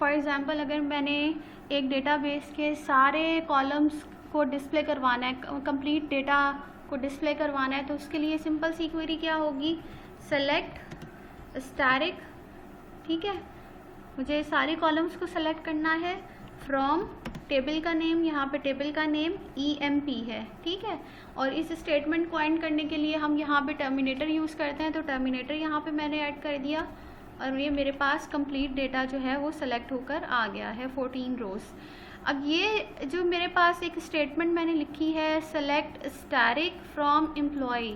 For example अगर मैंने एक डेटाबेस के सारे कॉलम्स को डिस्प्ले करवाना है, कंप्लीट डेटा को डिस्प्ले करवाना है, तो उसके लिए सिंपल सी क्वेरी क्या होगी, सेलेक्ट स्टैटिक, ठीक है, मुझे सारे कॉलम्स को सेलेक्ट करना है फ्रॉम टेबल का नेम, यहाँ पे टेबल का नेम EMP है, ठीक है। और इस स्टेटमेंट को एंड करने के लिए हम यहाँ पे टर्मिनेटर यूज़ करते हैं, तो टर्मिनेटर यहाँ पे मैंने ऐड कर दिया और ये मेरे पास कंप्लीट डेटा जो है वो सेलेक्ट होकर आ गया है 14 रोज़। अब ये जो मेरे पास एक स्टेटमेंट मैंने लिखी है सेलेक्ट स्टैटिक फ्रॉम एम्प्लॉय,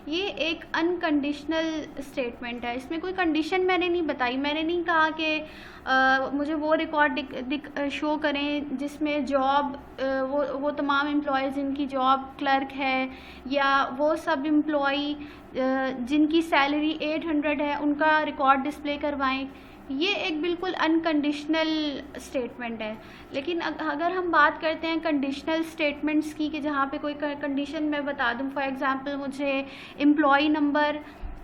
ये एक अनकंडीशनल स्टेटमेंट है, इसमें कोई कंडीशन मैंने नहीं बताई, मैंने नहीं कहा कि मुझे वो रिकॉर्ड शो करें जिसमें जॉब वो तमाम एम्प्लॉयज़ जिनकी जॉब क्लर्क है, या वो सब एम्प्लॉई जिनकी सैलरी 800 है उनका रिकॉर्ड डिस्प्ले करवाएं। ये एक बिल्कुल अनकंडीशनल स्टेटमेंट है। लेकिन अगर हम बात करते हैं कंडीशनल स्टेटमेंट्स की, कि जहाँ पे कोई कंडीशन मैं बता दूँ, फॉर एग्जांपल मुझे एम्प्लॉई नंबर,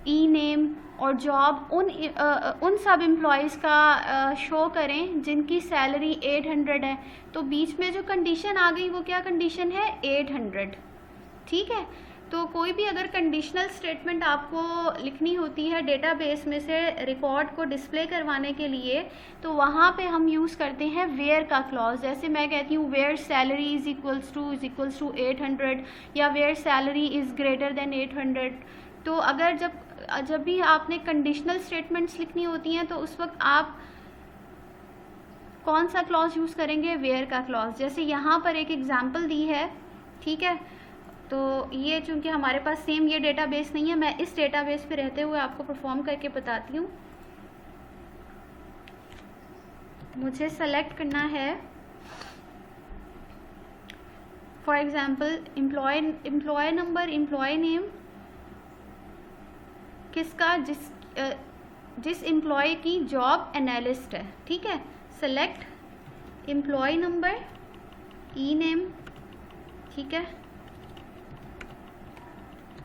नेम और जॉब उन सब एम्प्लॉयज़ का शो करें जिनकी सैलरी 800 है, तो बीच में जो कंडीशन आ गई वो क्या कंडीशन है, 800, ठीक है। तो कोई भी अगर कंडीशनल स्टेटमेंट आपको लिखनी होती है डेटाबेस में से रिकॉर्ड को डिस्प्ले करवाने के लिए, तो वहाँ पे हम यूज़ करते हैं वेयर का क्लॉज। जैसे मैं कहती हूँ where salary is equals to 800, या where salary is greater than 800। तो अगर जब भी आपने कंडीशनल स्टेटमेंट्स लिखनी होती हैं, तो उस वक्त आप कौन सा क्लॉज यूज़ करेंगे, वेयर का क्लॉज। जैसे यहाँ पर एक एग्जाम्पल दी है, ठीक है, तो ये चूँकि हमारे पास सेम ये डेटाबेस नहीं है, मैं इस डेटाबेस पे रहते हुए आपको परफॉर्म करके बताती हूँ। मुझे सेलेक्ट करना है for example employ number, employ name किसका, जिस एम्प्लॉय की जॉब एनालिस्ट है, ठीक है। सेलेक्ट एम्प्लॉय नंबर, नेम, ठीक है।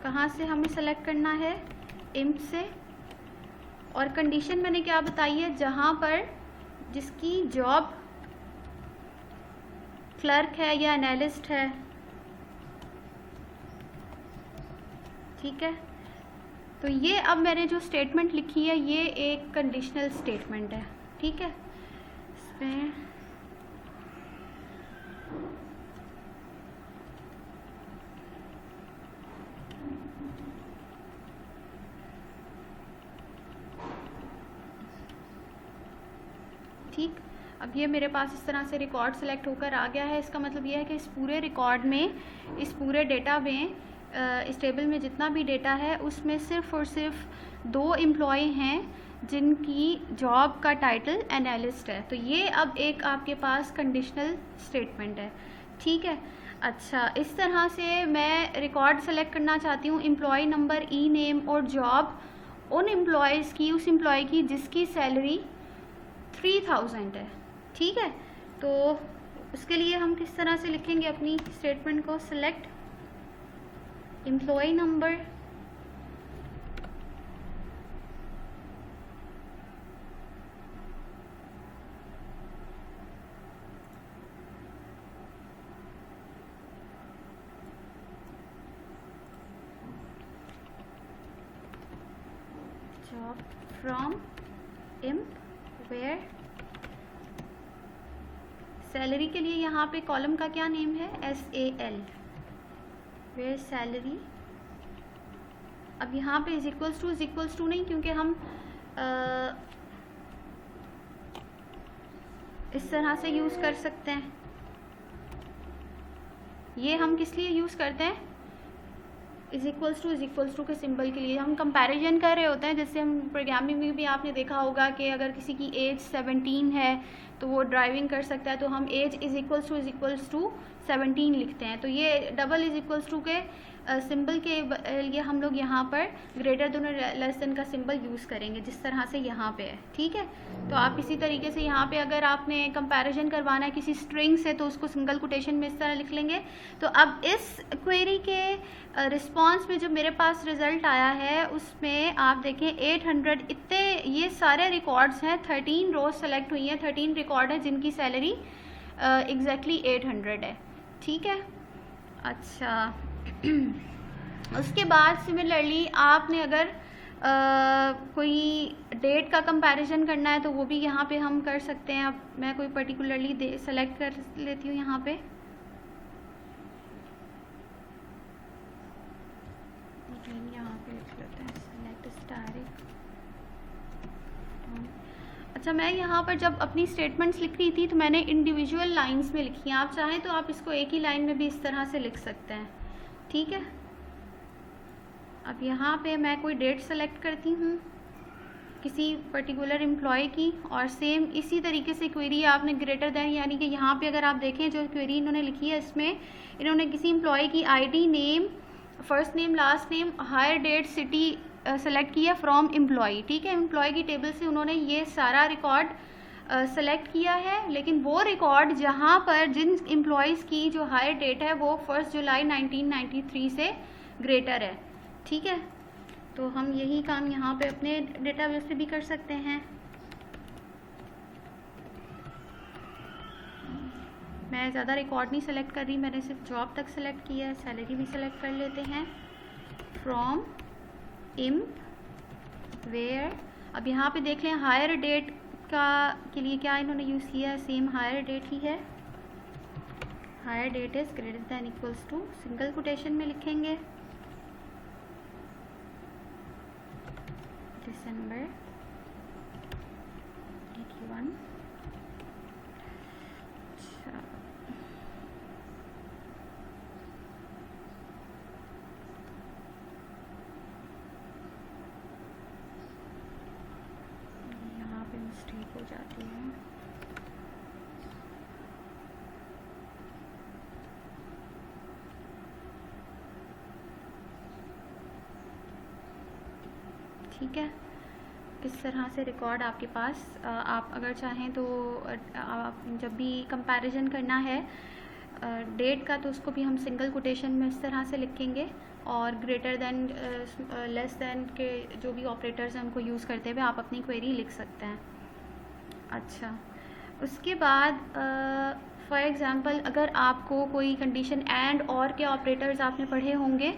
कहाँ से हमें सेलेक्ट करना है, इम्प से। और कंडीशन मैंने क्या बताई है, जहाँ पर जिसकी जॉब क्लर्क है या एनालिस्ट है, ठीक है। तो ये अब मैंने जो स्टेटमेंट लिखी है ये एक कंडीशनल स्टेटमेंट है, ठीक है। इसमें ठीक, अब ये मेरे पास इस तरह से रिकॉर्ड सेलेक्ट होकर आ गया है। इसका मतलब ये है कि इस पूरे रिकॉर्ड में, इस पूरे डेटा में, इस टेबल में जितना भी डेटा है उसमें सिर्फ़ और सिर्फ 2 एम्प्लॉय हैं जिनकी जॉब का टाइटल एनालिस्ट है। तो ये अब एक आपके पास कंडीशनल स्टेटमेंट है, ठीक है। अच्छा, इस तरह से मैं रिकॉर्ड सेलेक्ट करना चाहती हूँ एम्प्लॉय नंबर, नेम और जॉब उन एम्प्लॉयज़ की, उस एम्प्लॉय की जिसकी सैलरी 3000 है, ठीक है। तो उसके लिए हम किस तरह से लिखेंगे अपनी स्टेटमेंट को, select employ number, job from emp, where salary के लिए यहाँ पे कॉलम का क्या नेम है, SAL, वेयर सैलरी। अब यहाँ पे इज इक्वल्स टू नहीं, क्योंकि हम इस तरह से यूज़ कर सकते हैं। ये हम किस लिए यूज़ करते हैं, इज इक्वल्स टू के सिंबल के लिए। हम कंपैरिजन कर रहे होते हैं, जैसे हम प्रोग्रामिंग में भी आपने देखा होगा कि अगर किसी की एज 17 है तो वो ड्राइविंग कर सकता है, तो हम एज इज इक्वल्स टू 17 लिखते हैं, तो ये डबल इज इक्वल्स टू के सिंबल के लिए हम लोग यहाँ पर ग्रेटर देन और लेस देन का सिंबल यूज़ करेंगे, जिस तरह से यहाँ पे है। ठीक है, तो आप इसी तरीके से यहाँ पे अगर आपने कंपैरिजन करवाना है किसी स्ट्रिंग से तो उसको सिंगल कोटेशन में इस तरह लिख लेंगे। तो अब इस क्वेरी के रिस्पॉन्स में जो मेरे पास रिज़ल्ट आया है उसमें आप देखें 800 इतने ये सारे रिकॉर्ड्स हैं, 13 रोज सेलेक्ट हुई हैं, 13 रिकॉर्ड हैं जिनकी सैलरी एग्जैक्टली 800 है। ठीक है, अच्छा उसके बाद सिमिलरली आपने अगर कोई डेट का कंपैरिजन करना है तो वो भी यहाँ पे हम कर सकते हैं। अब मैं कोई पर्टिकुलरली सेलेक्ट कर लेती हूँ यहाँ पे, लिख लेते हैं सेलेक्ट स्टैटिक। अच्छा, मैं यहाँ पर जब अपनी स्टेटमेंट्स लिख रही थी तो मैंने इंडिविजुअल लाइंस में लिखी हैं, आप चाहें तो आप इसको एक ही लाइन में भी इस तरह से लिख सकते हैं। ठीक है, अब यहाँ पे मैं कोई डेट सेलेक्ट करती हूँ किसी पर्टिकुलर एम्प्लॉय की, और सेम इसी तरीके से क्वेरी आपने ग्रेटर देन, यानी कि यहाँ पे अगर आप देखें जो क्वेरी इन्होंने लिखी है इसमें इन्होंने किसी एम्प्लॉय की ID, name, first name, last name, hire date, city select किया फ्रॉम एम्प्लॉय। ठीक है, एम्प्लॉय की टेबल से उन्होंने ये सारा रिकॉर्ड सेलेक्ट किया है, लेकिन वो रिकॉर्ड जहाँ पर जिन एम्प्लॉयज़ की जो हायर डेट है वो 1 जुलाई 1993 से ग्रेटर है। ठीक है, तो हम यही काम यहाँ पे अपने डेटाबेस पे भी कर सकते हैं। मैं ज़्यादा रिकॉर्ड नहीं सेलेक्ट कर रही, मैंने सिर्फ जॉब तक सेलेक्ट किया है। सैलरी भी सेलेक्ट कर लेते हैं, फ्रॉम इम्प वेयर। अब यहाँ पे देख लें हायर डेट के लिए क्या इन्होंने यूज़ किया है, सेम हायर डेट ही है। Hire date is greater than equals to, single quotation में लिखेंगे दिसंबर 81। अच्छा, यहाँ पे मिस्टेक हो जाती है। ठीक है, इस तरह से रिकॉर्ड आपके पास आप अगर चाहें तो आप जब भी कंपैरिजन करना है डेट का तो उसको भी हम सिंगल कोटेशन में इस तरह से लिखेंगे, और ग्रेटर देन लेस देन के जो भी ऑपरेटर्स हैं उनको यूज़ करते हुए आप अपनी क्वेरी लिख सकते हैं। अच्छा, उसके बाद फॉर एग्ज़ाम्पल अगर आपको कोई कंडीशन एंड और के ऑपरेटर्स आपने पढ़े होंगे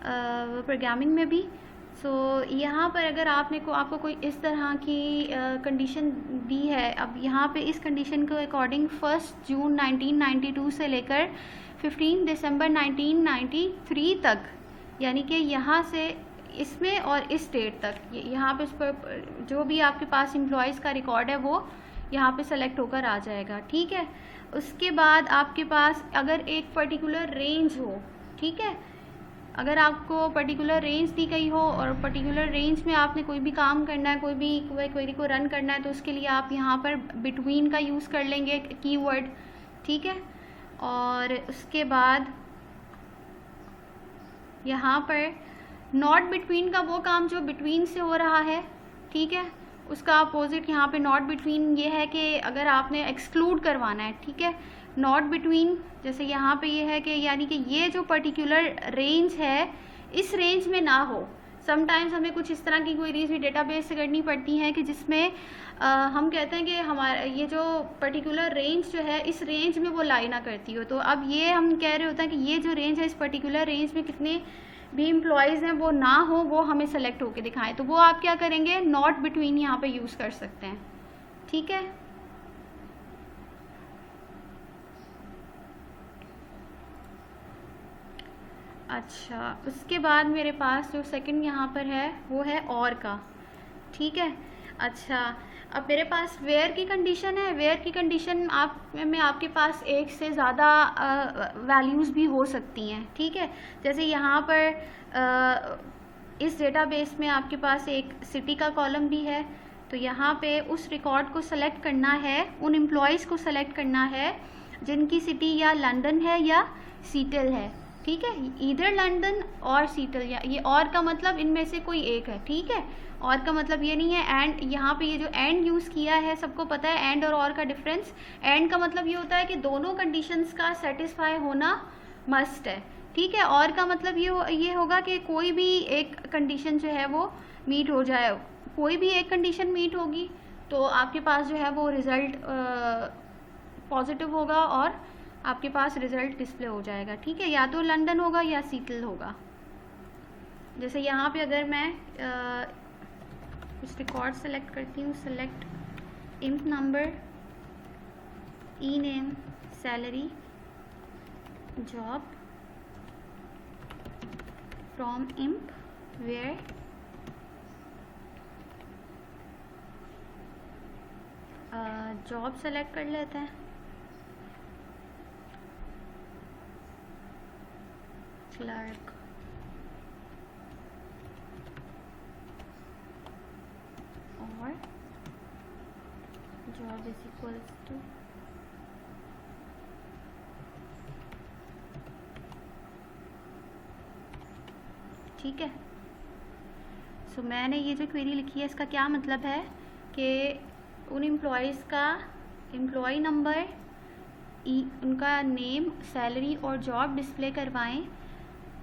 प्रोग्रामिंग में भी, सो यहाँ पर अगर आपको कोई इस तरह की कंडीशन दी है, अब यहाँ पे इस कंडीशन के अकॉर्डिंग 1 जून 1992 से लेकर 15 दिसंबर 1993 तक, यानी कि यहाँ से इसमें और इस डेट तक यहाँ पे इस पर जो भी आपके पास एम्प्लॉयज़ का रिकॉर्ड है वो यहाँ पे सेलेक्ट होकर आ जाएगा। ठीक है, उसके बाद आपके पास अगर एक पर्टिकुलर रेंज हो, ठीक है, अगर आपको पर्टिकुलर रेंज दी गई हो और पर्टिकुलर रेंज में आपने कोई भी काम करना है, कोई भी क्वेरी को रन करना है, तो उसके लिए आप यहाँ पर बिटवीन का यूज़ कर लेंगे कीवर्ड। ठीक है, और उसके बाद यहाँ पर नॉट बिटवीन का वो काम जो बिटवीन से हो रहा है, ठीक है, उसका अपोजिट यहाँ पे नॉट बिटवीन ये है कि अगर आपने एक्सक्लूड करवाना है। ठीक है, नॉट बिटवीन जैसे यहाँ पे ये है कि यानी कि ये जो पर्टिकुलर रेंज है इस रेंज में ना हो। समटाइम्स हमें कुछ इस तरह की क्वेरीज भी डेटाबेस से करनी पड़ती हैं कि जिसमें हम कहते हैं कि हमारा ये जो पर्टिकुलर रेंज जो है इस रेंज में वो लाई ना करती हो, तो अब ये हम कह रहे होते हैं कि ये जो रेंज है इस पर्टिकुलर रेंज में कितने भी एम्प्लॉयज़ हैं वो ना हो, वो हमें सेलेक्ट होके दिखाएं, तो वो आप क्या करेंगे, नॉट बिटवीन यहाँ पे यूज़ कर सकते हैं। ठीक है, अच्छा, उसके बाद मेरे पास जो सेकंड यहाँ पर है वो है और का। ठीक है, अच्छा, अब मेरे पास वेयर की कंडीशन है। वेयर की कंडीशन में आपके पास एक से ज़्यादा वैल्यूज़ भी हो सकती हैं। ठीक है, जैसे यहाँ पर इस डेटाबेस में आपके पास एक सिटी का कॉलम भी है, तो यहाँ पे उस रिकॉर्ड को सेलेक्ट करना है, उन एम्प्लॉयज़ को सेलेक्ट करना है जिनकी सिटी या लंदन है या सीटल है, ठीक है, इधर लंदन और सीटल, या ये और का मतलब इनमें से कोई एक है, ठीक है, और का मतलब ये नहीं है एंड, यहाँ पे ये जो एंड यूज़ किया है सबको पता है एंड और का डिफरेंस। एंड का मतलब ये होता है कि दोनों कंडीशंस का सेटिस्फाई होना मस्ट है, ठीक है, और का मतलब ये होगा कि कोई भी एक कंडीशन जो है वो मीट हो जाए, कोई भी एक कंडीशन मीट होगी तो आपके पास जो है वो रिज़ल्ट पॉजिटिव होगा और आपके पास रिज़ल्ट डिस्प्ले हो जाएगा, ठीक है, या तो लंदन होगा या सीटल होगा। जैसे यहाँ पे अगर मैं कुछ रिकॉर्ड सेलेक्ट करती हूँ, select emp number, e name, salary, job from emp where job select कर लेते हैं, क्लर्क, और जॉब इज इक्वल्स टू ठीक है। सो मैंने ये जो क्वेरी लिखी है इसका क्या मतलब है कि उन एम्प्लॉयज़ का एम्प्लॉय नंबर, उनका नेम, सैलरी और जॉब डिस्प्ले करवाएं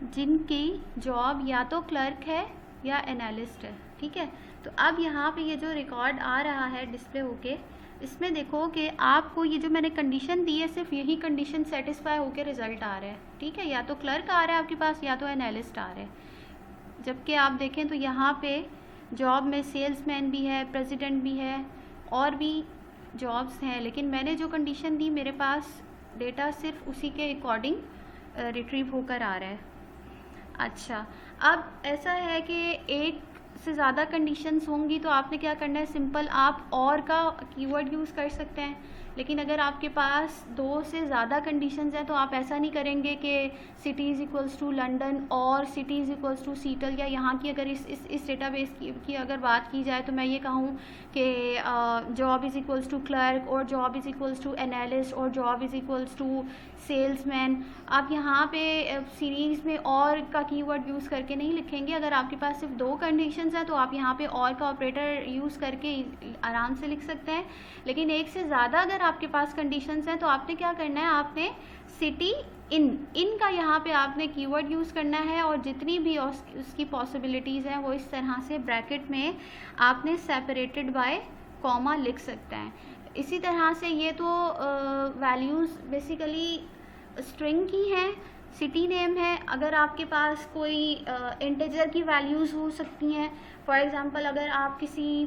जिनकी जॉब या तो क्लर्क है या एनालिस्ट है, ठीक है। तो अब यहाँ पे ये जो रिकॉर्ड आ रहा है डिस्प्ले होके, इसमें देखो कि आपको ये जो मैंने कंडीशन दी है सिर्फ यही कंडीशन सेटिस्फाई होकर रिजल्ट आ रहा है, ठीक है, या तो क्लर्क आ रहा है आपके पास या तो एनालिस्ट आ रहा है। जबकि आप देखें तो यहाँ पे जॉब में सेल्समैन भी है, प्रेसिडेंट भी है और भी जॉब्स हैं, लेकिन मैंने जो कंडीशन दी मेरे पास डेटा सिर्फ उसी के अकॉर्डिंग रिट्रीव होकर आ रहा है। अच्छा, अब ऐसा है कि एक से ज़्यादा कंडीशंस होंगी तो आपने क्या करना है, सिंपल आप और का कीवर्ड यूज़ कर सकते हैं, लेकिन अगर आपके पास 2 से ज़्यादा कंडीशंस हैं तो आप ऐसा नहीं करेंगे कि city is equals to London और city is equals to Seattle, या यहाँ की अगर इस डेटाबेस की अगर बात की जाए तो मैं ये कहूँ कि job is equals to clerk और job is equals to analyst और job is equals to salesman. आप यहाँ पे सीरीज़ में और का कीवर्ड यूज़ करके नहीं लिखेंगे। अगर आपके पास सिर्फ 2 कंडीशंस हैं तो आप यहाँ पे और का ऑपरेटर यूज़ करके आराम से लिख सकते हैं, लेकिन एक से ज़्यादा अगर आपके पास कंडीशंस हैं तो आपने क्या करना है, आपने सिटी इन का यहाँ पे आपने कीवर्ड यूज़ करना है और जितनी भी उसकी पॉसिबिलिटीज़ हैं वो इस तरह से ब्रैकेट में आपने सेपरेटेड बाय कॉमा लिख सकते हैं। इसी तरह से ये तो वैल्यूज़ बेसिकली स्ट्रिंग की हैं, सिटी नेम है, अगर आपके पास कोई इंटीजर की वैल्यूज़ हो सकती हैं, फॉर एग्ज़ाम्पल अगर आप किसी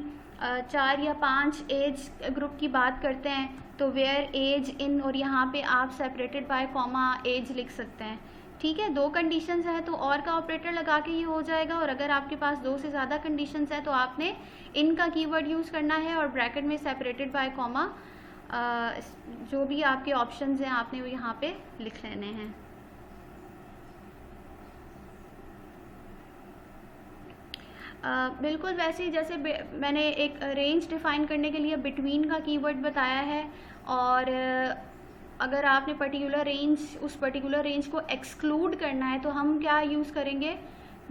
4 या 5 एज ग्रुप की बात करते हैं तो वेयर एज इन, और यहाँ पे आप सेपरेटेड बाय कॉमा एज लिख सकते हैं, ठीक है। 2 कंडीशंस है तो और का ऑपरेटर लगा के ये हो जाएगा, और अगर आपके पास 2 से ज़्यादा कंडीशंस है तो आपने इन का कीवर्ड यूज़ करना है और ब्रैकेट में सेपरेटेड बाय कॉमा जो भी आपके ऑप्शंस हैं आपने वो यहाँ पे लिख लेने हैं। बिल्कुल वैसे ही जैसे मैंने एक रेंज डिफ़ाइन करने के लिए बिटवीन का कीवर्ड बताया है, और अगर आपने पर्टिकुलर रेंज, उस पर्टिकुलर रेंज को एक्सक्लूड करना है तो हम क्या यूज़ करेंगे,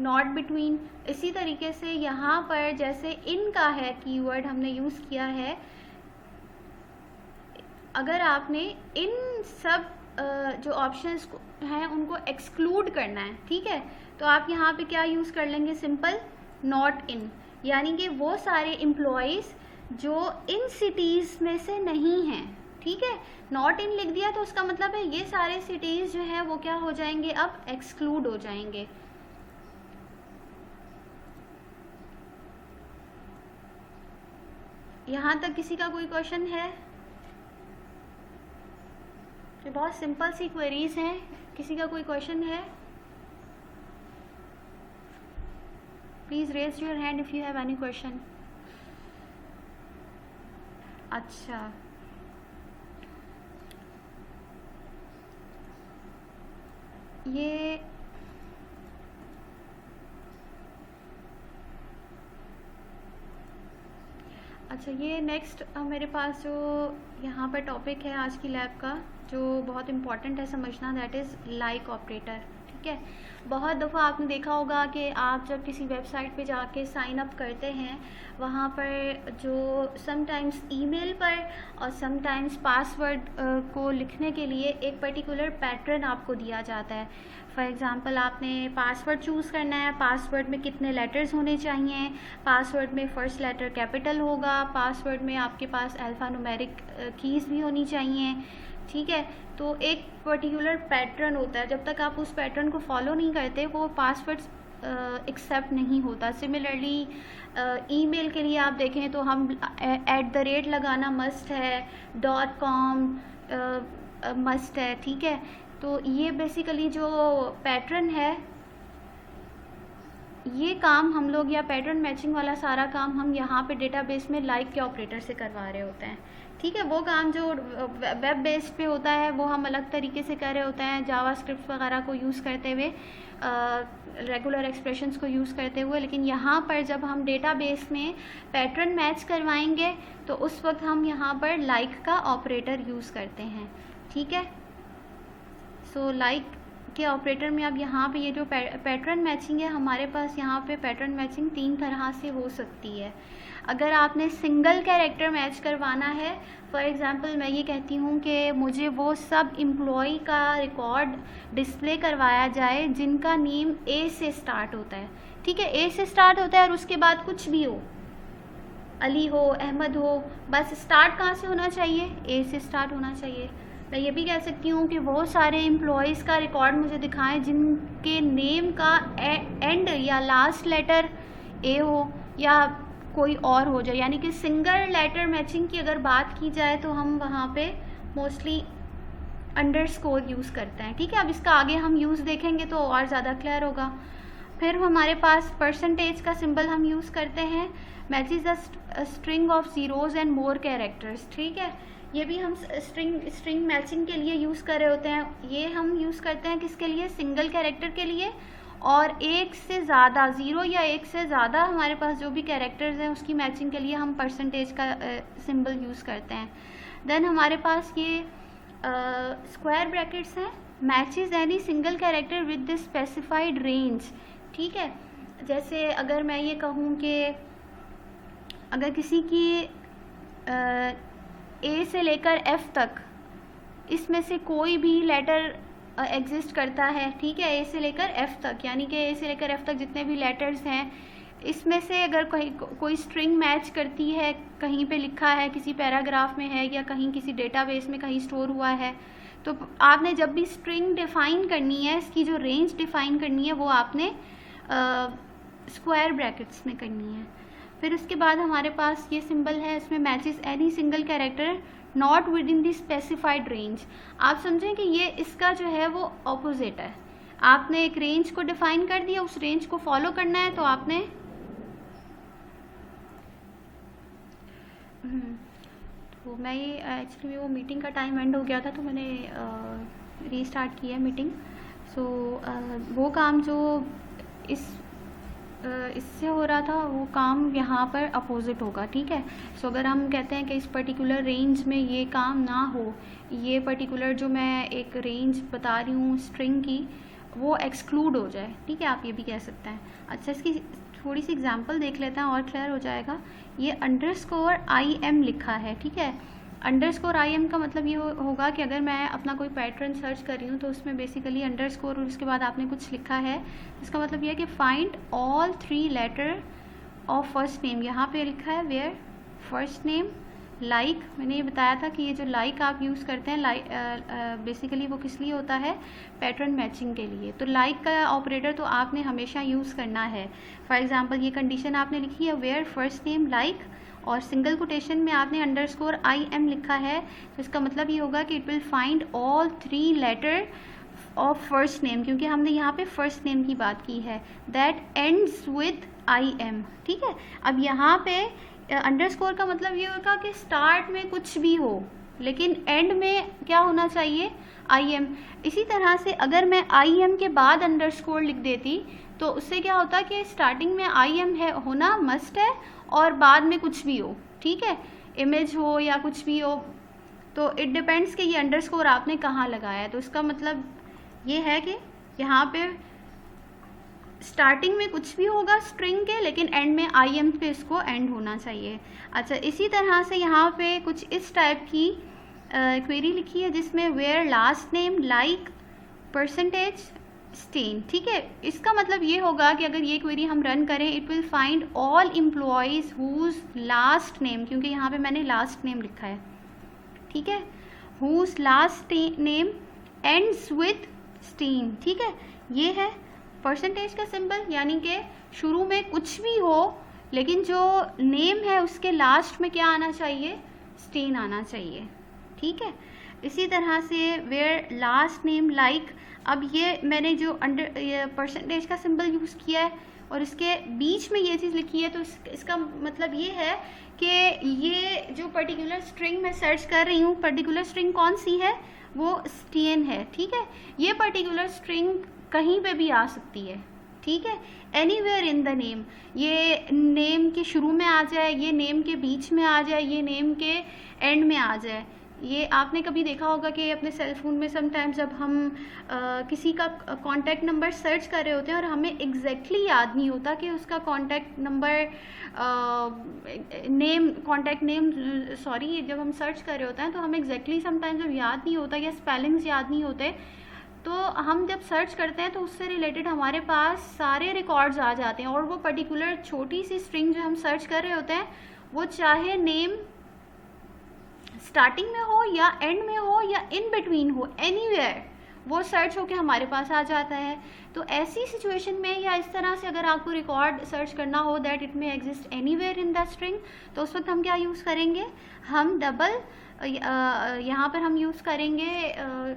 नॉट बिटवीन। इसी तरीके से यहाँ पर जैसे इन का है कीवर्ड हमने यूज़ किया है, अगर आपने इन सब जो ऑप्शंस हैं उनको एक्सक्लूड करना है, ठीक है, तो आप यहाँ पे क्या यूज़ कर लेंगे, सिंपल नॉट इन, यानी कि वो सारे एम्प्लॉयज़ जो इन सिटीज़ में से नहीं हैं, ठीक है। नॉट इन लिख दिया तो उसका मतलब है ये सारे सिटीज़ जो हैं वो क्या हो जाएंगे, अब एक्सक्लूड हो जाएंगे। यहाँ तक किसी का कोई क्वेश्चन है? ये बहुत सिंपल सी क्वेरीज हैं, किसी का कोई क्वेश्चन है? Please raise your hand if you have any question. अच्छा, ये अच्छा, ये नेक्स्ट मेरे पास जो यहाँ पर टॉपिक है आज की लैब का, जो बहुत इम्पॉर्टेंट है समझना, दैट इज़ लाइक ऑपरेटर। ठीक है, बहुत दफ़ा आपने देखा होगा कि आप जब किसी वेबसाइट पे जाके साइन अप करते हैं, वहाँ पर जो समटाइम्स ईमेल पर और समटाइम्स पासवर्ड को लिखने के लिए एक पर्टिकुलर पैटर्न आपको दिया जाता है। फॉर एग्ज़ाम्पल, आपने पासवर्ड चूज़ करना है, पासवर्ड में कितने लेटर्स होने चाहिए, पासवर्ड में फ़र्स्ट लेटर कैपिटल होगा, पासवर्ड में आपके पास अल्फ़ा न्यूमेरिक कीज़ भी होनी चाहिए। ठीक है, तो एक पर्टिकुलर पैटर्न होता है, जब तक आप उस पैटर्न को फॉलो नहीं करते वो पासवर्ड एक्सेप्ट नहीं होता। सिमिलरली ईमेल के लिए आप देखें तो हम @ लगाना मस्ट है, .com मस्ट है। ठीक है, तो ये बेसिकली जो पैटर्न है, ये काम हम लोग, या पैटर्न मैचिंग वाला सारा काम हम यहाँ पे डेटाबेस में लाइक के ऑपरेटर से करवा रहे होते हैं। ठीक है, वो काम जो वेब बेस्ड पे होता है वो हम अलग तरीके से कर रहे होते हैं, जावास्क्रिप्ट वगैरह को यूज़ करते हुए, रेगुलर एक्सप्रेशंस को यूज़ करते हुए। लेकिन यहाँ पर जब हम डेटाबेस में पैटर्न मैच करवाएंगे तो उस वक्त हम यहाँ पर लाइक का ऑपरेटर यूज़ करते हैं। ठीक है, सो लाइक के ऑपरेटर में अब यहाँ पे ये जो पैटर्न मैचिंग है, हमारे पास यहाँ पे पैटर्न मैचिंग 3 तरह से हो सकती है। अगर आपने सिंगल कैरेक्टर मैच करवाना है, फॉर एग्ज़ाम्पल मैं ये कहती हूँ कि मुझे वो सब एम्प्लॉय का रिकॉर्ड डिस्प्ले करवाया जाए जिनका नेम ए से स्टार्ट होता है। ठीक है, ए से स्टार्ट होता है और उसके बाद कुछ भी हो, अली हो, अहमद हो, बस स्टार्ट कहाँ से होना चाहिए, ए से स्टार्ट होना चाहिए। मैं ये भी कह सकती हूँ कि वो सारे एम्प्लॉयज़ का रिकॉर्ड मुझे दिखाएं जिनके नेम का एंड या लास्ट लेटर ए हो या कोई और हो जाए। यानी कि सिंगल लेटर मैचिंग की अगर बात की जाए तो हम वहाँ पे मोस्टली अंडरस्कोर यूज़ करते हैं। ठीक है, अब इसका आगे हम यूज़ देखेंगे तो और ज़्यादा क्लियर होगा। फिर हमारे पास परसेंटेज का सिंबल हम यूज़ करते हैं, matches a string of zeros and more characters. ठीक है, ये भी हम स्ट्रिंग मैचिंग के लिए यूज़ कर रहे होते हैं। ये हम यूज़ करते हैं किसके लिए, सिंगल कैरेक्टर के लिए, और एक से ज़्यादा, 0 या 1 से ज़्यादा हमारे पास जो भी कैरेक्टर्स हैं उसकी मैचिंग के लिए हम परसेंटेज का सिंबल यूज़ करते हैं। देन हमारे पास ये स्क्वायर ब्रैकेट्स हैं, matches any single character with the specified range. ठीक है, जैसे अगर मैं ये कहूँ कि अगर किसी की ए से लेकर एफ तक इसमें से कोई भी लेटर एग्जिस्ट करता है। ठीक है, ए से लेकर एफ तक, यानी कि ए से लेकर एफ तक जितने भी लेटर्स हैं, इसमें से अगर कोई स्ट्रिंग मैच करती है, कहीं पे लिखा है, किसी पैराग्राफ में है या कहीं किसी डेटाबेस में कहीं स्टोर हुआ है, तो आपने जब भी स्ट्रिंग डिफ़ाइन करनी है, इसकी जो रेंज डिफ़ाइन करनी है वो आपने स्क्वायर ब्रैकेट्स में करनी है। फिर उसके बाद हमारे पास ये सिंबल है, इसमें matches any single character not with in the specified range. आप समझें कि ये इसका जो है वो ऑपोजिट है। आपने एक रेंज को डिफाइन कर दिया, उस रेंज को फॉलो करना है तो आपने तो मैं ये एक्चुअली वो मीटिंग का टाइम एंड हो गया था तो मैंने रीस्टार्ट किया मीटिंग। सो वो काम जो इससे हो रहा था वो काम यहाँ पर अपोजिट होगा। ठीक है, सो अगर हम कहते हैं कि इस पर्टिकुलर रेंज में ये काम ना हो, ये पर्टिकुलर जो मैं एक रेंज बता रही हूँ स्ट्रिंग की, वो एक्सक्लूड हो जाए। ठीक है, आप ये भी कह सकते हैं। अच्छा, इसकी थोड़ी सी एग्जांपल देख लेते हैं और क्लियर हो जाएगा। ये _IM लिखा है। ठीक है, _IM का मतलब ये होगा कि अगर मैं अपना कोई पैटर्न सर्च कर रही हूँ तो उसमें बेसिकली अंडरस्कोर और उसके बाद आपने कुछ लिखा है, इसका मतलब ये है कि find all 3 letter of first name. यहाँ पे लिखा है वेयर फर्स्ट नेम लाइक। मैंने ये बताया था कि ये जो लाइक आप यूज़ करते हैं बेसिकली वो किस लिए होता है, पैटर्न मैचिंग के लिए। तो लाइक का ऑपरेटर तो आपने हमेशा यूज़ करना है। फॉर एग्जांपल ये कंडीशन आपने लिखी है वेयर फर्स्ट नेम लाइक और सिंगल कोटेशन में आपने _IM लिखा है, तो इसका मतलब ये होगा कि it will find all 3 letter of first name, क्योंकि हमने यहाँ पे फर्स्ट नेम की बात की है, दैट एंड्स विद IM। ठीक है, अब यहाँ पे अंडरस्कोर का मतलब ये होगा कि स्टार्ट में कुछ भी हो लेकिन एंड में क्या होना चाहिए, IM। इसी तरह से अगर मैं IM के बाद अंडरस्कोर लिख देती तो उससे क्या होता कि स्टार्टिंग में IM है होना मस्ट है और बाद में कुछ भी हो। ठीक है, इमेज हो या कुछ भी हो, तो इट डिपेंड्स कि ये अंडरस्कोर आपने कहाँ लगाया है। तो इसका मतलब ये है कि यहाँ पे स्टार्टिंग में कुछ भी होगा स्ट्रिंग के, लेकिन एंड में IM पे इसको एंड होना चाहिए। अच्छा, इसी तरह से यहाँ पे कुछ इस टाइप की क्वेरी लिखी है जिसमें where last name like percentage Stein, ठीक है। इसका मतलब ये होगा कि अगर ये क्वेरी हम रन करें, it will find all employees whose last name, क्योंकि यहाँ पे मैंने लास्ट नेम लिखा है, ठीक है, whose last name ends with Stein, ठीक है। ये है परसेंटेज का सिंबल, यानी कि शुरू में कुछ भी हो लेकिन जो नेम है उसके लास्ट में क्या आना चाहिए, स्टेन आना चाहिए, ठीक है। इसी तरह से वेयर लास्ट नेम लाइक, अब ये मैंने जो परसेंटेज का सिंबल यूज़ किया है और इसके बीच में ये चीज़ लिखी है, तो इसका मतलब ये है कि ये जो पर्टिकुलर स्ट्रिंग मैं सर्च कर रही हूँ, पर्टिकुलर स्ट्रिंग कौन सी है, वो स्टेन है, ठीक है। ये पर्टिकुलर स्ट्रिंग कहीं पे भी आ सकती है, ठीक है, एनीवेयर इन द नेम, ये नेम के शुरू में आ जाए, ये नेम के बीच में आ जाए, ये नेम के एंड में आ जाए। ये आपने कभी देखा होगा कि अपने सेल फोन में समटाइम्स जब हम किसी का कॉन्टैक्ट नंबर सर्च कर रहे होते हैं और हमें एग्जैक्टली याद नहीं होता कि उसका contact number contact name sorry, जब हम सर्च कर रहे होते हैं तो हमें एग्जैक्टली समटाइम्स जब याद नहीं होता या स्पेलिंग्स याद नहीं होते, तो हम जब सर्च करते हैं तो उससे रिलेटेड हमारे पास सारे रिकॉर्ड्स आ जाते हैं, और वो पर्टिकुलर छोटी सी स्ट्रिंग जो हम सर्च कर रहे होते हैं, वो चाहे नेम स्टार्टिंग में हो या एंड में हो या इन बिटवीन हो, एनीवेयर वो सर्च होके हमारे पास आ जाता है। तो ऐसी सिचुएशन में या इस तरह से अगर आपको रिकॉर्ड सर्च करना हो दैट इट में exist anywhere in the string, तो उस वक्त हम क्या यूज़ करेंगे, हम डबल यहाँ पर हम यूज़ करेंगे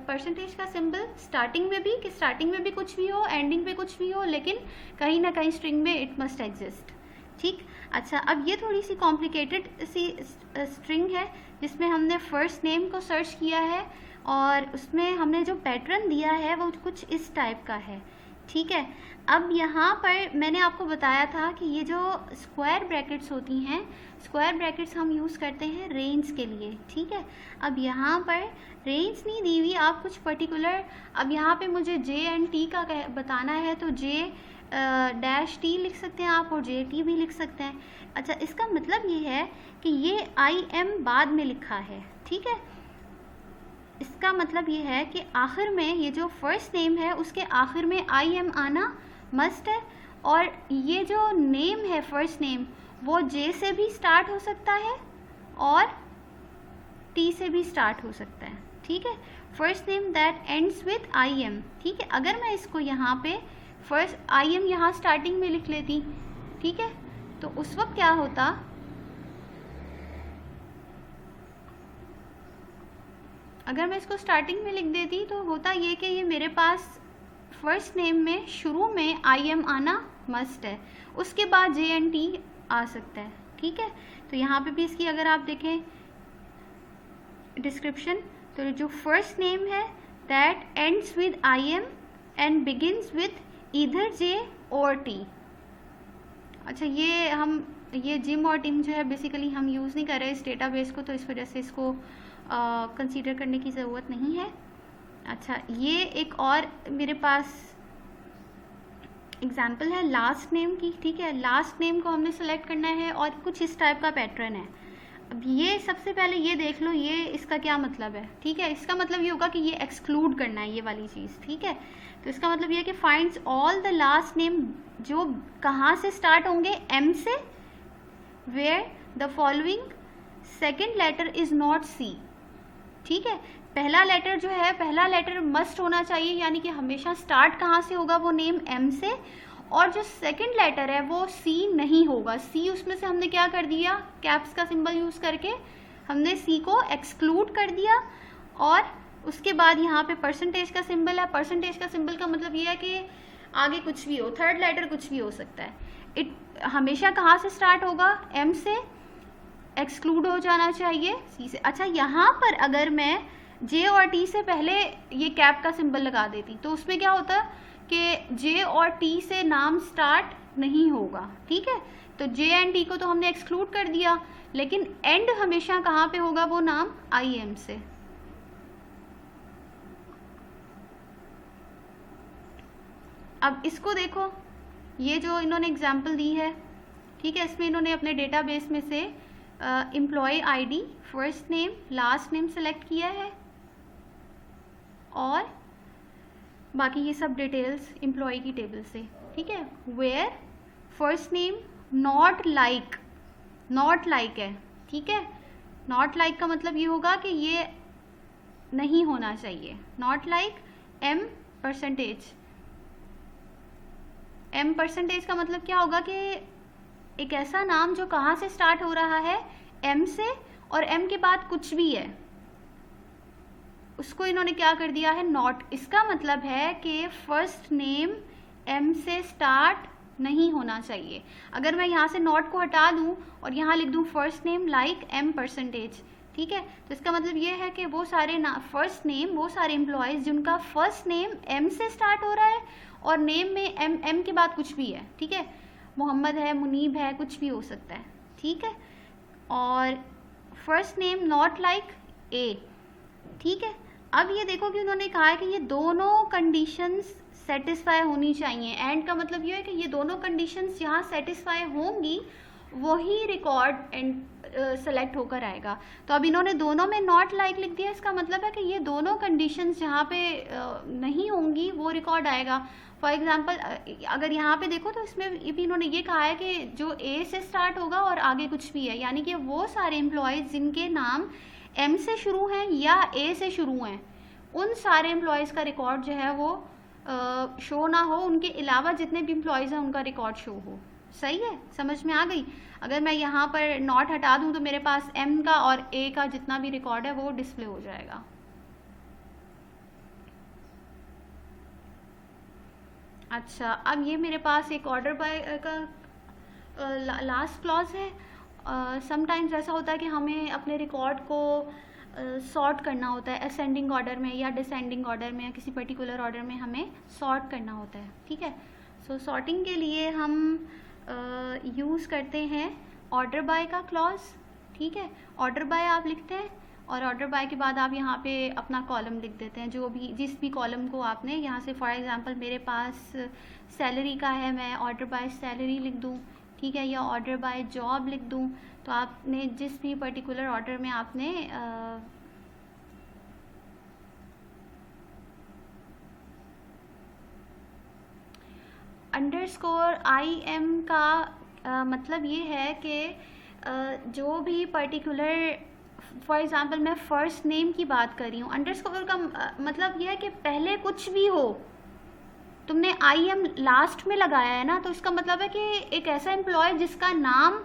परसेंटेज का सिंबल स्टार्टिंग में भी, कि स्टार्टिंग में भी कुछ भी हो, एंडिंग पे कुछ भी हो, लेकिन कहीं ना कहीं स्ट्रिंग में इट मस्ट एग्जिस्ट, ठीक। अच्छा, अब ये थोड़ी सी कॉम्प्लिकेटेड सी स्ट्रिंग है जिसमें हमने फर्स्ट नेम को सर्च किया है और उसमें हमने जो पैटर्न दिया है वो कुछ इस टाइप का है, ठीक है। अब यहाँ पर मैंने आपको बताया था कि ये जो स्क्वायर ब्रैकेट्स होती हैं, स्क्वायर ब्रैकेट्स हम यूज़ करते हैं रेंज के लिए, ठीक है। अब यहाँ पर रेंज नहीं दी हुई, आप कुछ पर्टिकुलर, अब यहाँ पे मुझे J एंड T का बताना है तो J डैश T लिख सकते हैं आप और JT भी लिख सकते हैं। अच्छा, इसका मतलब ये है कि ये IM बाद में लिखा है, ठीक है। इसका मतलब ये है कि आखिर में ये जो फर्स्ट नेम है उसके आखिर में IM आना मस्ट है, और ये जो नेम है फर्स्ट नेम वो J से भी स्टार्ट हो सकता है और T से भी स्टार्ट हो सकता है, ठीक है। First name that ends with IM, ठीक है। अगर मैं इसको यहाँ पे फर्स्ट IM यहाँ स्टार्टिंग में लिख लेती, ठीक है, तो उस वक्त क्या होता, अगर मैं इसको स्टार्टिंग में लिख देती तो होता ये कि ये मेरे पास फर्स्ट नेम में शुरू में IM आना मस्ट है, उसके बाद J एंड T आ सकता है, ठीक है। तो यहाँ पे भी इसकी अगर आप देखें डिस्क्रिप्शन, तो जो फर्स्ट नेम है that ends with IM and begins with either J और T। अच्छा, ये जिम और टिम जो है बेसिकली हम यूज़ नहीं कर रहे इस डेटाबेस को, तो इस वजह से इसको कंसीडर करने की ज़रूरत नहीं है। अच्छा, ये एक और मेरे पास एग्जाम्पल है लास्ट नेम की, ठीक है। लास्ट नेम को हमने सेलेक्ट करना है और कुछ इस टाइप का पैटर्न है। अब ये सबसे पहले ये देख लो, ये इसका क्या मतलब है, ठीक है। इसका मतलब ये होगा कि ये एक्सक्लूड करना है ये वाली चीज़, ठीक है। तो इसका मतलब ये है कि finds all the last name जो कहाँ से स्टार्ट होंगे, M से, where the following second letter is not C, ठीक है। पहला लेटर जो है, पहला लेटर मस्ट होना चाहिए, यानी कि हमेशा स्टार्ट कहाँ से होगा, वो नेम M से, और जो सेकंड लेटर है वो C नहीं होगा। C उसमें से हमने क्या कर दिया, कैप्स का सिंबल यूज़ करके हमने C को एक्सक्लूड कर दिया, और उसके बाद यहाँ पे परसेंटेज का सिंबल है। परसेंटेज का सिंबल का मतलब ये है कि आगे कुछ भी हो, थर्ड लेटर कुछ भी हो सकता है। इट हमेशा कहाँ से स्टार्ट होगा, M से, एक्सक्लूड हो जाना चाहिए C से। अच्छा, यहाँ पर अगर मैं J और T से पहले ये कैप का सिंबल लगा देती तो उसमें क्या होता कि J और T से नाम स्टार्ट नहीं होगा, ठीक है। तो JNT को तो हमने एक्सक्लूड कर दिया, लेकिन एंड हमेशा कहाँ पे होगा वो नाम, IM से। अब इसको देखो, ये जो इन्होंने एग्जाम्पल दी है, ठीक है, इसमें इन्होंने अपने डेटाबेस में से employ ID, first name, last name select किया है और बाकी ये सब डिटेल्स एम्प्लॉय की टेबल से, ठीक है। Where first name not like है, ठीक है। नॉट लाइक का मतलब ये होगा कि ये नहीं होना चाहिए, नॉट लाइक M परसेंटेज का मतलब क्या होगा कि एक ऐसा नाम जो कहाँ से स्टार्ट हो रहा है, M से, और M के बाद कुछ भी है उसको इन्होंने क्या कर दिया है, नॉट। इसका मतलब है कि फर्स्ट नेम M से स्टार्ट नहीं होना चाहिए। अगर मैं यहाँ से नॉट को हटा दूँ और यहाँ लिख दूँ first name like M percentage, ठीक है, तो इसका मतलब ये है कि वो सारे फर्स्ट नेम, वो सारे एम्प्लॉयज़ जिनका फर्स्ट नेम M से स्टार्ट हो रहा है और नेम में M के बाद कुछ भी है, ठीक है, मोहम्मद है, मुनीब है, कुछ भी हो सकता है, ठीक है, और first name not like A, ठीक है। अब ये देखो कि उन्होंने कहा है कि ये दोनों कंडीशंस सेटिस्फाई होनी चाहिए। एंड का मतलब ये है कि ये दोनों कंडीशंस जहाँ सेटिस्फाई होंगी वही रिकॉर्ड एंड सेलेक्ट होकर आएगा। तो अब इन्होंने दोनों में नॉट लाइक लिख दिया, इसका मतलब है कि ये दोनों कंडीशंस जहाँ पे नहीं होंगी वो रिकॉर्ड आएगा। फॉर एग्जांपल अगर यहाँ पे देखो तो इसमें भी इन्होंने ये कहा है कि जो A से स्टार्ट होगा और आगे कुछ भी है, यानी कि वो सारे एम्प्लॉयज़ जिनके नाम M से शुरू हैं या A से शुरू हैं, उन सारे एम्प्लॉयज़ का रिकॉर्ड जो है वो शो ना हो, उनके अलावा जितने भी एम्प्लॉयज़ हैं उनका रिकॉर्ड शो हो। सही है, समझ में आ गई। अगर मैं यहाँ पर नॉट हटा दूँ तो मेरे पास M का और A का जितना भी रिकॉर्ड है वो डिस्प्ले हो जाएगा। अच्छा, अब ये मेरे पास एक ऑर्डर बाय का लास्ट क्लॉज है। समटाइम्स ऐसा होता है कि हमें अपने रिकॉर्ड को सॉर्ट करना होता है, असेंडिंग ऑर्डर में या डिसेंडिंग ऑर्डर में या किसी पर्टिकुलर ऑर्डर में हमें सॉर्ट करना होता है, ठीक है। सो सॉर्टिंग के लिए हम यूज़ करते हैं ऑर्डर बाय का क्लॉज, ठीक है। ऑर्डर बाय आप लिखते हैं और ऑर्डर बाय के बाद आप यहाँ पे अपना कॉलम लिख देते हैं, जो भी जिस भी कॉलम को आपने यहाँ से, फॉर एग्जांपल मेरे पास सैलरी का है, मैं ऑर्डर बाय सैलरी लिख दूँ, ठीक है, या ऑर्डर बाय जॉब लिख दूँ। तो आपने जिस भी पर्टिकुलर ऑर्डर में आपने अंडरस्कोर IM का मतलब ये है कि जो भी पर्टिकुलर, फॉर एग्जांपल मैं फ़र्स्ट नेम की बात कर रही हूँ, अंडरस्कोर का मतलब ये है कि पहले कुछ भी हो, तुमने IM लास्ट में लगाया है ना, तो इसका मतलब है कि एक ऐसा एम्प्लॉय जिसका नाम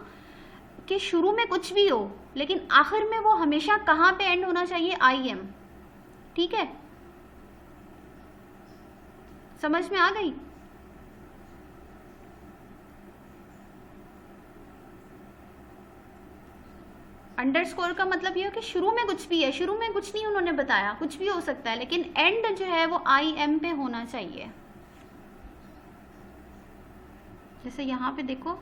के शुरू में कुछ भी हो लेकिन आखिर में वो हमेशा कहाँ पे एंड होना चाहिए, IM, ठीक है, समझ में आ गई। अंडरस्कोर का मतलब ये है कि शुरू में कुछ भी है, शुरू में कुछ नहीं उन्होंने बताया, कुछ भी हो सकता है, लेकिन एंड जो है वो IM पे होना चाहिए। जैसे यहाँ पे देखो,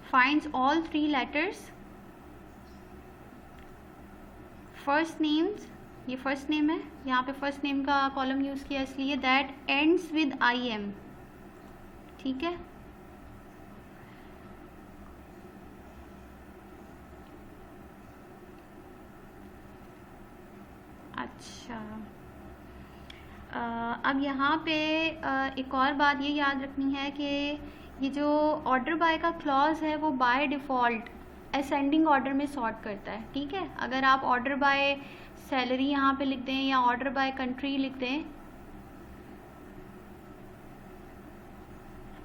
finds all 3 letters, first names, ये फर्स्ट नेम है, यहाँ पे फर्स्ट नेम का कॉलम यूज़ किया इसलिए दैट एंड्स विद IM, ठीक है। अच्छा, अब यहाँ पे एक और बात ये याद रखनी है कि ये जो ऑर्डर बाय का क्लॉज है वो बाय डिफ़ॉल्ट असेंडिंग ऑर्डर में सॉर्ट करता है, ठीक है। अगर आप ऑर्डर बाय सैलरी यहाँ पे लिख दें या ऑर्डर बाय कंट्री लिख दें,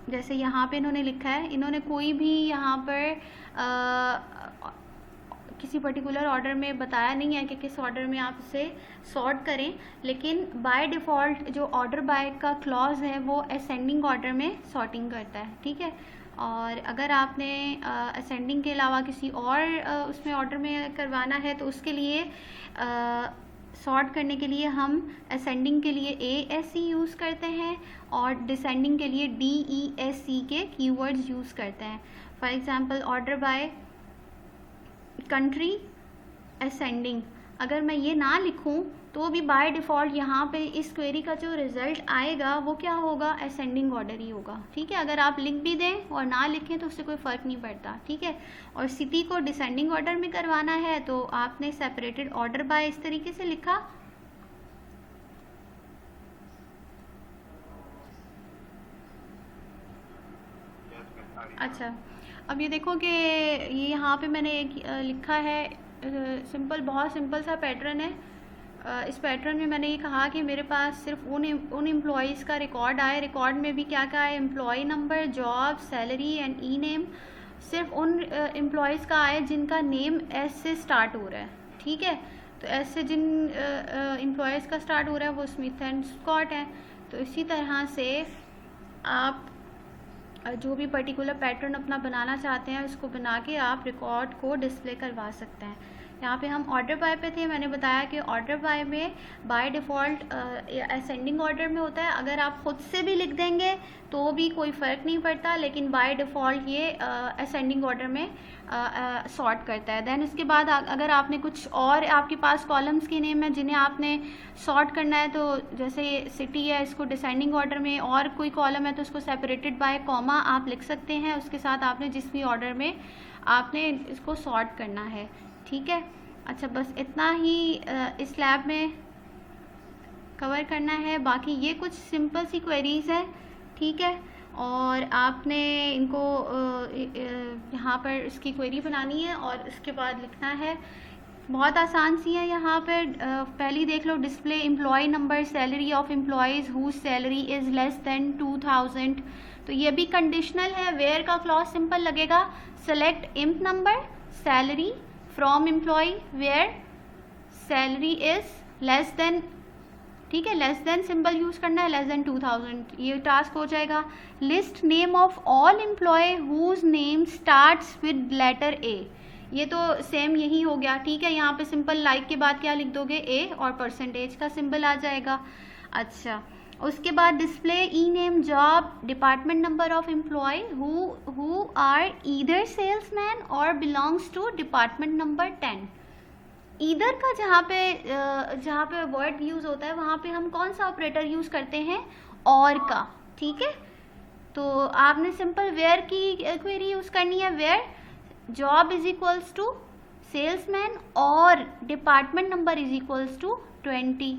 जैसे यहाँ पे इन्होंने लिखा है, इन्होंने कोई भी यहाँ पर किसी पर्टिकुलर ऑर्डर में बताया नहीं है कि किस ऑर्डर में आप इसे सॉर्ट करें, लेकिन बाय डिफ़ॉल्ट जो ऑर्डर बाय का क्लॉज है वो असेंडिंग ऑर्डर में सॉर्टिंग करता है, ठीक है। और अगर आपने असेंडिंग के अलावा किसी और उसमें ऑर्डर में करवाना है तो उसके लिए सॉर्ट करने के लिए हम असेंडिंग के लिए ASC यूज़ करते हैं और डिसेंडिंग के लिए DESC के कीवर्ड्स यूज़ करते हैं। For example order by country ascending, अगर मैं ये ना लिखूं तो भी बाय डिफ़ॉल्ट यहाँ पे इस क्वेरी का जो रिज़ल्ट आएगा वो क्या होगा, असेंडिंग ऑर्डर ही होगा। ठीक है, अगर आप लिख भी दें और ना लिखें तो उससे कोई फ़र्क नहीं पड़ता। ठीक है, और सिटी को डिसेंडिंग ऑर्डर में करवाना है तो आपने सेपरेटेड ऑर्डर बाय इस तरीके से लिखा। अच्छा, अब ये देखो कि ये यहाँ पे मैंने एक लिखा है, सिंपल, बहुत सिंपल सा पैटर्न है। इस पैटर्न में मैंने ये कहा कि मेरे पास सिर्फ उन एम्प्लॉयज़ का रिकॉर्ड आए। रिकॉर्ड में भी क्या क्या है, employ number, job, salary and E name. सिर्फ उन एम्प्लॉयज़ का आए जिनका नेम एस से स्टार्ट हो रहा है। ठीक है, तो एस से जिन एम्प्लॉयज़ का स्टार्ट हो रहा है वो स्मिथ एंड स्कॉट है। तो इसी तरह से आप जो भी पर्टिकुलर पैटर्न अपना बनाना चाहते हैं उसको बना के आप रिकॉर्ड को डिस्प्ले करवा सकते हैं। यहाँ पे हम ऑर्डर बाय पे थे, मैंने बताया कि ऑर्डर बाय में बाय डिफ़ॉल्ट असेंडिंग ऑर्डर में होता है। अगर आप ख़ुद से भी लिख देंगे तो भी कोई फ़र्क नहीं पड़ता, लेकिन बाय डिफ़ॉल्ट ये असेंडिंग ऑर्डर में सॉर्ट करता है। देन उसके बाद अगर आपने कुछ और आपके पास कॉलम्स के नेम है जिन्हें आपने सॉर्ट करना है, तो जैसे ये सिटी है इसको डिसेंडिंग ऑर्डर में, और कोई कॉलम है तो उसको सेपरेटेड बाय कॉमा आप लिख सकते हैं उसके साथ आपने जिस भी ऑर्डर में आपने इसको सॉर्ट करना है। ठीक है, अच्छा बस इतना ही इस लैब में कवर करना है। बाकी ये कुछ सिंपल सी क्वेरीज़ है। ठीक है, और आपने इनको यहाँ पर इसकी क्वेरी बनानी है और इसके बाद लिखना है। बहुत आसान सी है। यहाँ पर पहली देख लो, display employ number salary of employees whose salary is less than 2000। तो ये भी कंडीशनल है। वेयर का क्लॉज सिंपल लगेगा, select emp number salary from employ where salary is less than. ठीक है, लेस देन सिंबल यूज़ करना है, लेस देन 2000, ये टास्क हो जाएगा। List name of all employ whose name starts with letter A, ये तो सेम यही हो गया। ठीक है, यहाँ पे सिंपल लाइक के बाद क्या लिख दोगे, ए और परसेंटेज का सिंबल आ जाएगा। अच्छा, उसके बाद display E name job department number of employ who are either salesman और belongs to department number 10। Either का जहाँ पे वर्ड यूज़ होता है वहाँ पे हम कौन सा ऑपरेटर यूज़ करते हैं, और का। ठीक है, तो आपने सिंपल वेयर की क्वेरी यूज़ करनी है, where job is equals to salesman और department number is equals to 20।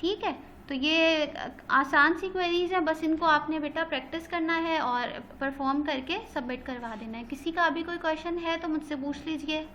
ठीक है, तो ये आसान सी क्वेरीज हैं, बस इनको आपने बेटा प्रैक्टिस करना है और परफॉर्म करके सबमिट करवा देना है। किसी का अभी कोई क्वेश्चन है तो मुझसे पूछ लीजिए।